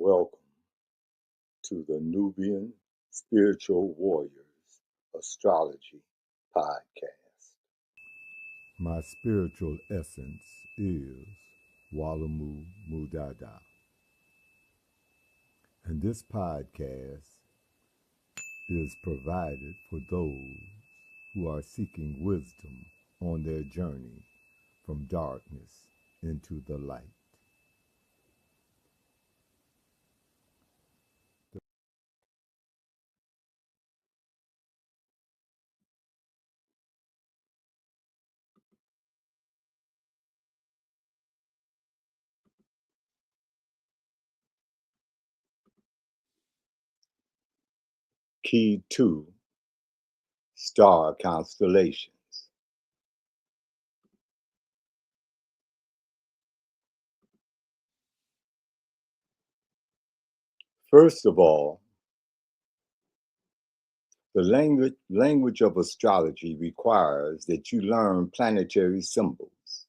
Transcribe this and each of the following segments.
Welcome to the Nubian Spiritual Warriors Astrology Podcast. My spiritual essence is Walamu Mudada. And this podcast is provided for those who are seeking wisdom on their journey from darkness into the light. Kee2 Star Constellations. First of all, the language of astrology requires that you learn planetary symbols.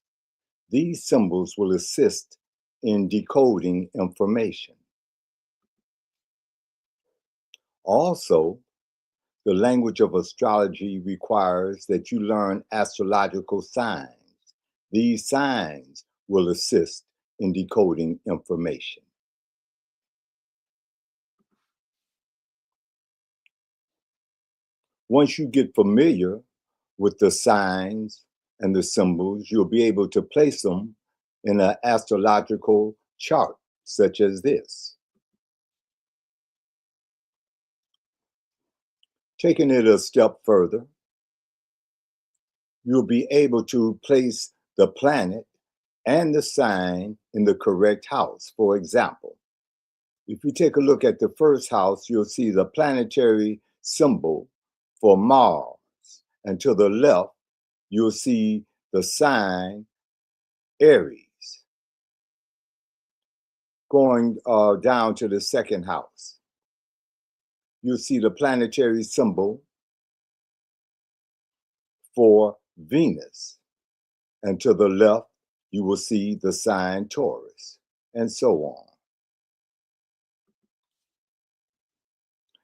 These symbols will assist in decoding information. Also, the language of astrology requires that you learn astrological signs. These signs will assist in decoding information. Once you get familiar with the signs and the symbols, you'll be able to place them in an astrological chart, such as this. Taking it a step further, you'll be able to place the planet and the sign in the correct house. For example, if you take a look at the first house, you'll see the planetary symbol for Mars. And to the left, you'll see the sign Aries. Going down to the second house, you'll see the planetary symbol for Venus. And to the left, you will see the sign Taurus, and so on.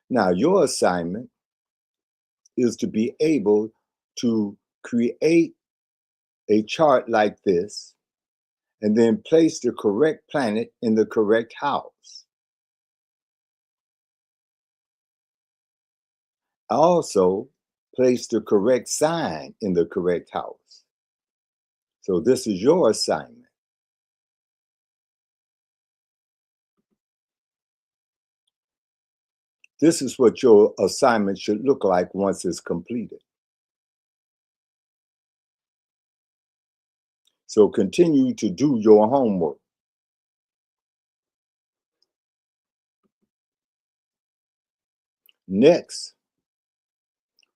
Now, your assignment is to be able to create a chart like this and then place the correct planet in the correct house. Also, place the correct sign in the correct house. So this is your assignment. This is what your assignment should look like once it's completed. So continue to do your homework. Next,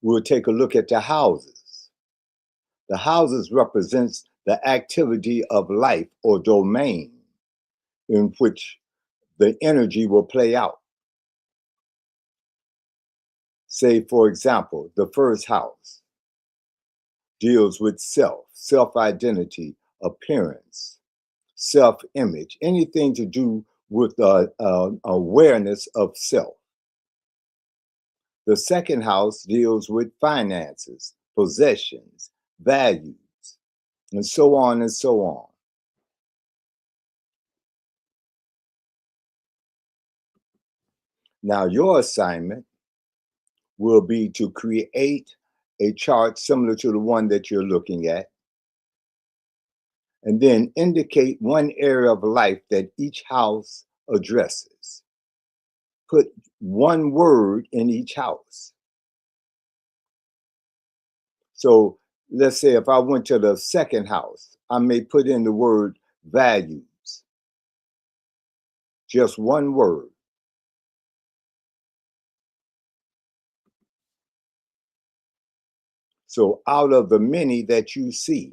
we'll take a look at the houses. The houses represents the activity of life or domain in which the energy will play out. Say, for example, the first house deals with self-identity, appearance, self-image, anything to do with awareness of self. The second house deals with finances, possessions, values, and so on and so on. Now, your assignment will be to create a chart similar to the one that you're looking at, and then indicate one area of life that each house addresses. Put one word in each house. So let's say if I went to the second house, I may put in the word values. Just one word. So out of the many that you see,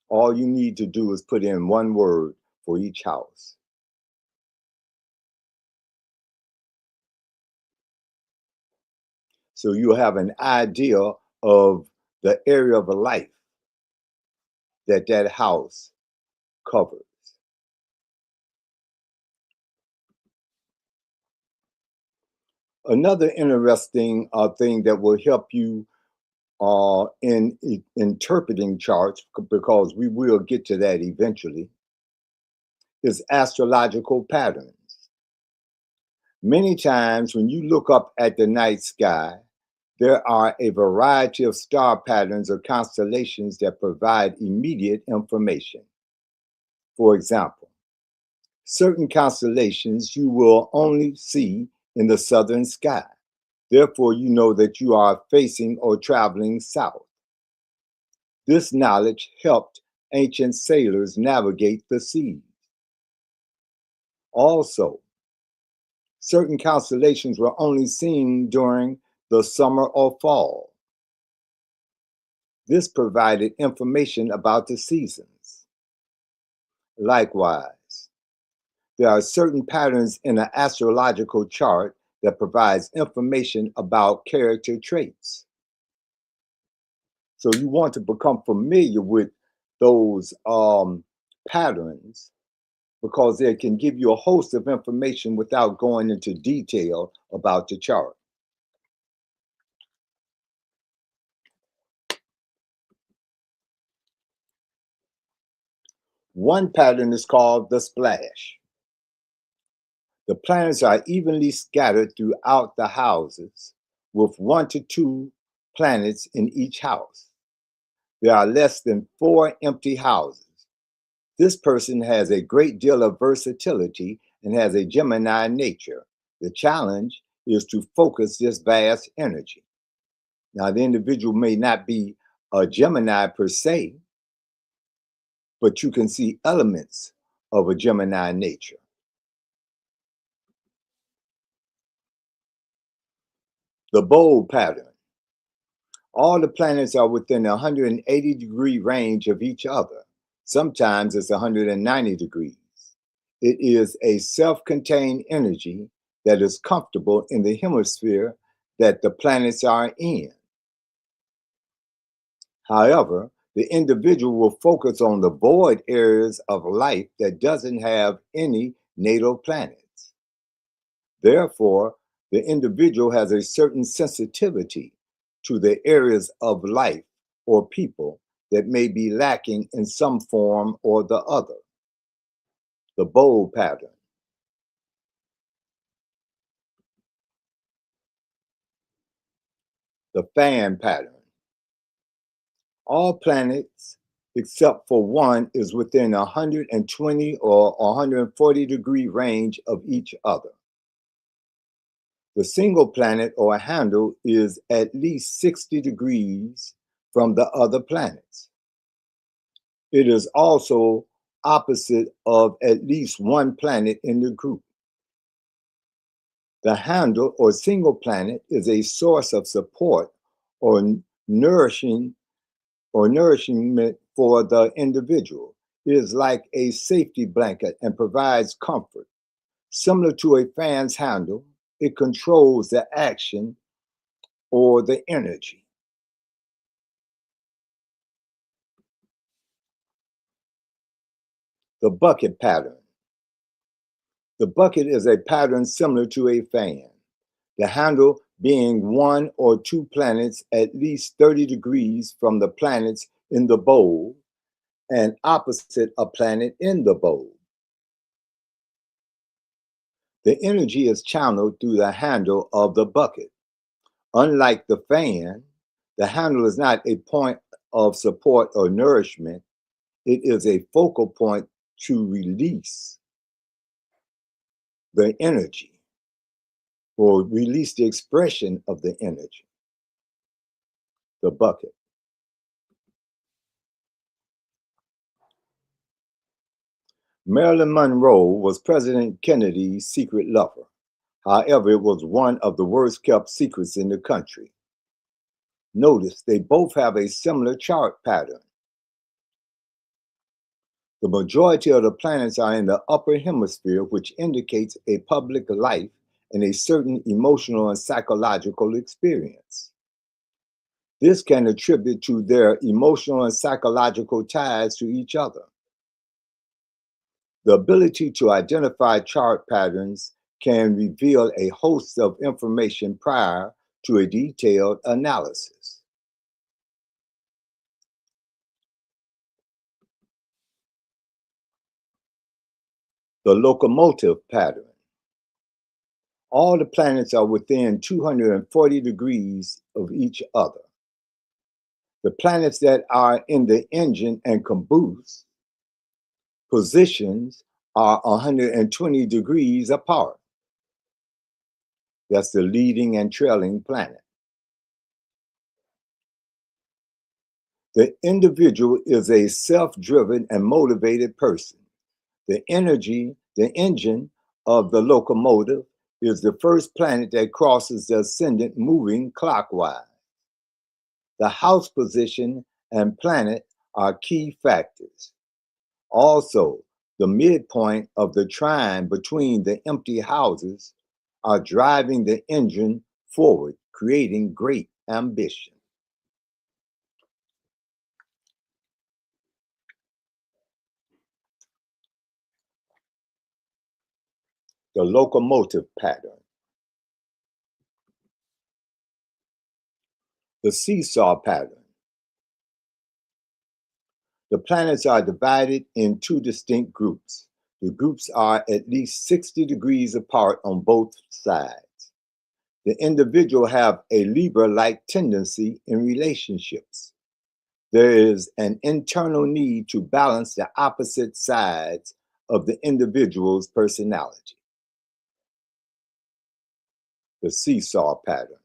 all you need to do is put in one word for each house. So you'll have an idea of the area of life that that house covers. Another interesting thing that will help you in interpreting charts, because we will get to that eventually, is astrological patterns. Many times when you look up at the night sky, there are a variety of star patterns or constellations that provide immediate information. For example, certain constellations you will only see in the southern sky. Therefore, you know that you are facing or traveling south. This knowledge helped ancient sailors navigate the seas. Also, certain constellations were only seen during the summer or fall. This provided information about the seasons. Likewise, there are certain patterns in an astrological chart that provides information about character traits. So you want to become familiar with those patterns, because they can give you a host of information without going into detail about the chart. One pattern is called the splash. The planets are evenly scattered throughout the houses, with 1 to 2 planets in each house. There are less than 4 empty houses. This person has a great deal of versatility and has a Gemini nature. The challenge is to focus this vast energy. Now, the individual may not be a Gemini per se, but you can see elements of a Gemini nature. The bold pattern. All the planets are within a 180-degree range of each other. Sometimes it's 190 degrees. It is a self-contained energy that is comfortable in the hemisphere that the planets are in. However, the individual will focus on the void areas of life that doesn't have any natal planets. Therefore, the individual has a certain sensitivity to the areas of life or people that may be lacking in some form or the other. The bold pattern. The fan pattern. All planets except for one is within 120 or 140 degree range of each other. The single planet or handle is at least 60 degrees from the other planets. It is also opposite of at least one planet in the group. The handle or single planet is a source of support or nourishment for the individual. It is like a safety blanket and provides comfort. Similar to a fan's handle, it controls the action or the energy. The bucket pattern. The bucket is a pattern similar to a fan. The handle being 1 or 2 planets at least 30 degrees from the planets in the bowl and opposite a planet in the bowl. The energy is channeled through the handle of the bucket. Unlike the fan, the handle is not a point of support or nourishment. It is a focal point to release the energy or release the expression of the energy. The bucket. Marilyn Monroe was President Kennedy's secret lover. However, it was one of the worst kept secrets in the country. Notice they both have a similar chart pattern. The majority of the planets are in the upper hemisphere, which indicates a public life and a certain emotional and psychological experience. This can attribute to their emotional and psychological ties to each other. The ability to identify chart patterns can reveal a host of information prior to a detailed analysis. The locomotive pattern. All the planets are within 240 degrees of each other. The planets that are in the engine and caboose positions are 120 degrees apart. That's the leading and trailing planet. The individual is a self-driven and motivated person. The engine of the locomotive is the first planet that crosses the ascendant moving clockwise. The house position and planet are key factors. Also, the midpoint of the trine between the empty houses are driving the engine forward, creating great ambition. The locomotive pattern. The seesaw pattern. The planets are divided in two distinct groups. The groups are at least 60 degrees apart on both sides. The individual have a Libra-like tendency in relationships. There is an internal need to balance the opposite sides of the individual's personality. The seesaw pattern.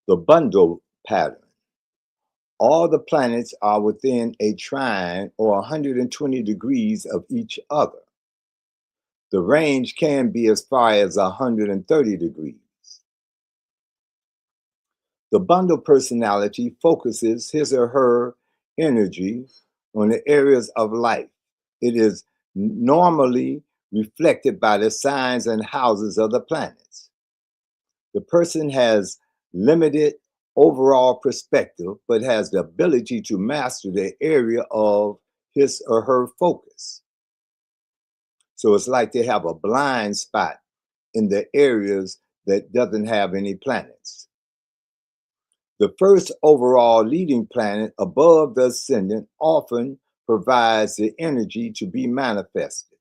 The bundle pattern. All the planets are within a trine or 120 degrees of each other. The range can be as far as 130 degrees. The bundle personality focuses his or her energy on the areas of life. It is normally reflected by the signs and houses of the planets. The person has limited overall perspective, but has the ability to master the area of his or her focus. So it's like they have a blind spot in the areas that doesn't have any planets. The first overall leading planet above the ascendant often provides the energy to be manifested.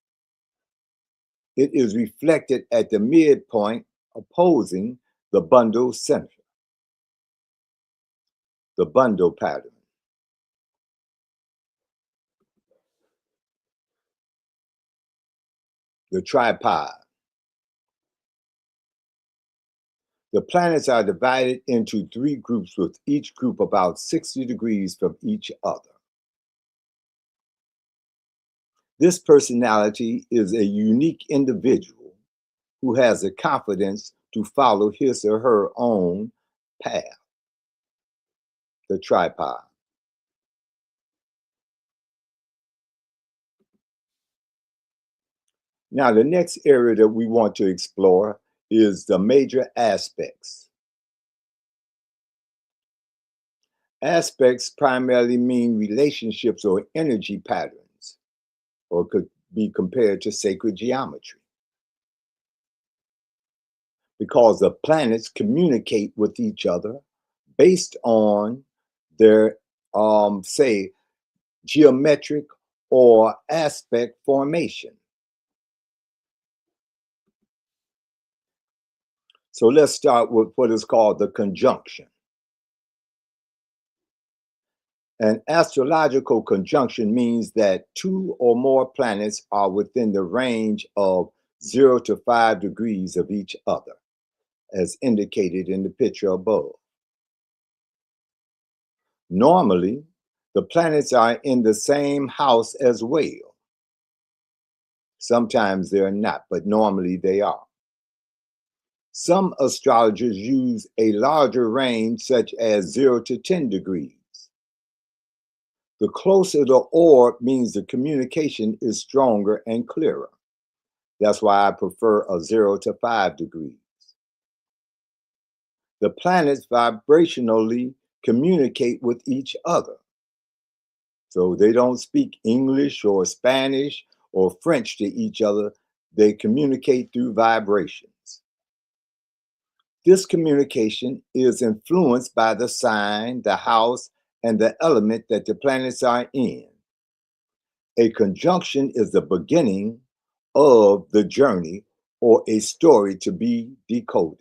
It is reflected at the midpoint opposing the bundle center. The bundle pattern. The tripod. The planets are divided into three groups, with each group about 60 degrees from each other. This personality is a unique individual who has the confidence to follow his or her own path. The tripod. Now, the next area that we want to explore is the major aspects. Aspects primarily mean relationships or energy patterns, or could be compared to sacred geometry, because the planets communicate with each other based on their, say, geometric or aspect formation. So let's start with what is called the conjunction. An astrological conjunction means that two or more planets are within the range of 0 to 5 degrees of each other, as indicated in the picture above. Normally, the planets are in the same house as well. Sometimes they're not, but normally they are. Some astrologers use a larger range, such as 0 to 10 degrees. The closer the orb means the communication is stronger and clearer. That's why I prefer a 0 to 5 degrees. The planets vibrationally communicate with each other. So they don't speak English or Spanish or French to each other. They communicate through vibrations. This communication is influenced by the sign, the house, and the element that the planets are in. A conjunction is the beginning of the journey or a story to be decoded.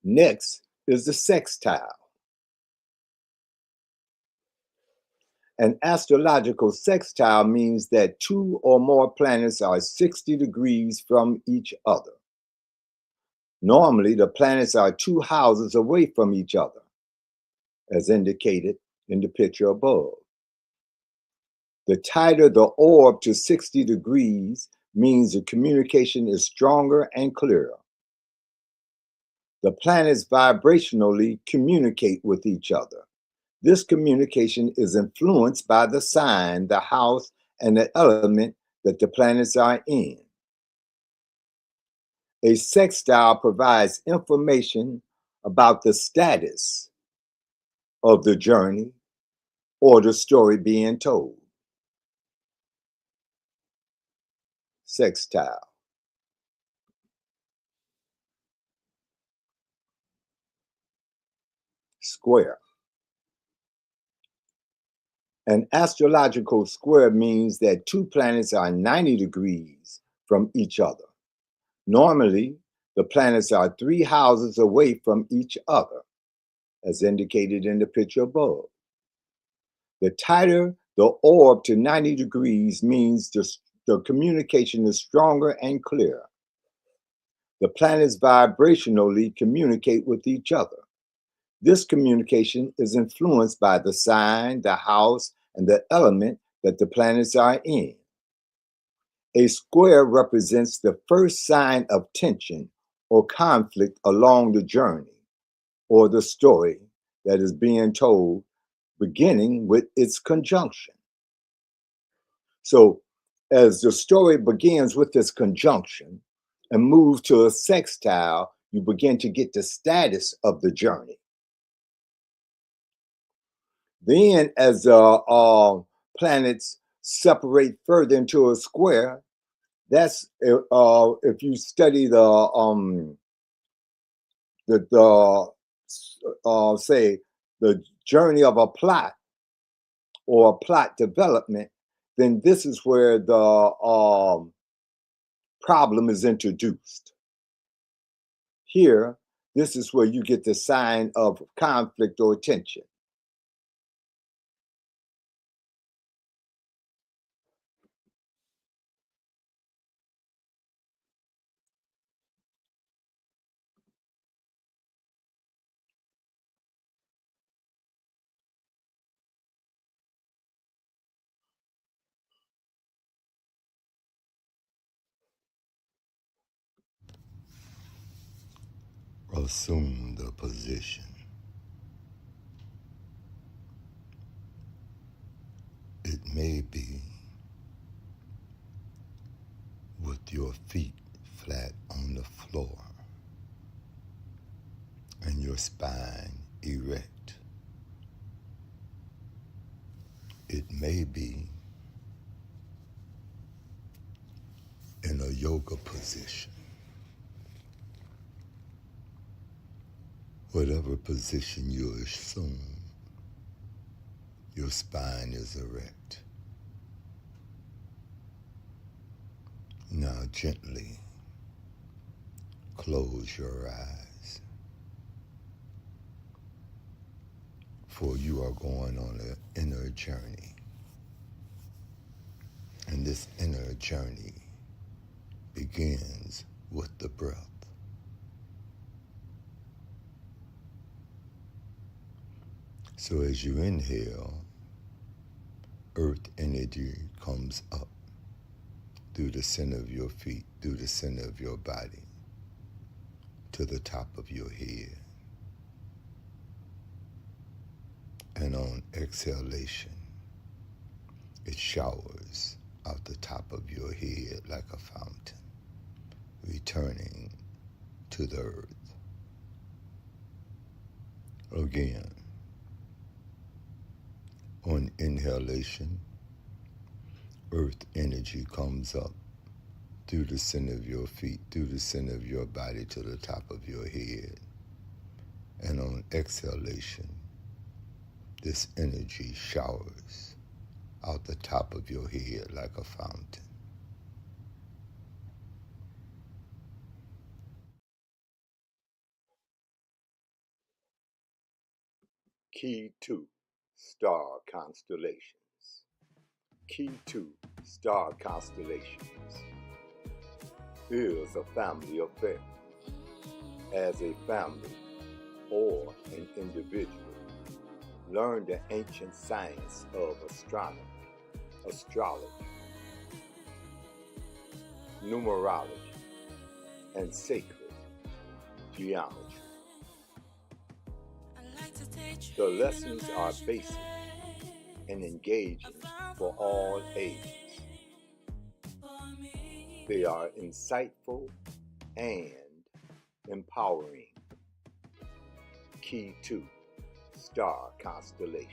Next is the sextile. An astrological sextile means that two or more planets are 60 degrees from each other. Normally, the planets are 2 houses away from each other, as indicated in the picture above. The tighter the orb to 60 degrees means the communication is stronger and clearer. The planets vibrationally communicate with each other. This communication is influenced by the sign, the house, and the element that the planets are in. A sextile provides information about the status of the journey or the story being told. Sextile. Square. An astrological square means that two planets are 90 degrees from each other. Normally, the planets are 3 houses away from each other, as indicated in the picture above. The tighter the orb to 90 degrees means the communication is stronger and clearer. The planets vibrationally communicate with each other. This communication is influenced by the sign, the house, and the element that the planets are in. A square represents the first sign of tension or conflict along the journey or the story that is being told, beginning with its conjunction. So, as the story begins with this conjunction and moves to a sextile, you begin to get the status of the journey. Then, as the planets separate further into a square, that's if you study say the journey of a plot or a plot development, then this is where the problem is introduced. Here, this is where you get the sign of conflict or tension. Assume the position. It may be with your feet flat on the floor and your spine erect. It may be in a yoga position. Whatever position you assume, your spine is erect. Now gently close your eyes, for you are going on an inner journey. And this inner journey begins with the breath. So as you inhale, earth energy comes up through the center of your feet, through the center of your body, to the top of your head. And on exhalation, it showers out the top of your head like a fountain, returning to the earth. Again, on inhalation, earth energy comes up through the center of your feet, through the center of your body to the top of your head. And on exhalation, this energy showers out the top of your head like a fountain. Kee2 star constellations. Kee2 star constellations is a family affair. As a family or an individual, learn the ancient science of astronomy, astrology, numerology, and sacred geometry. The lessons are basic and engaging for all ages. They are insightful and empowering. Kee2 star constellations.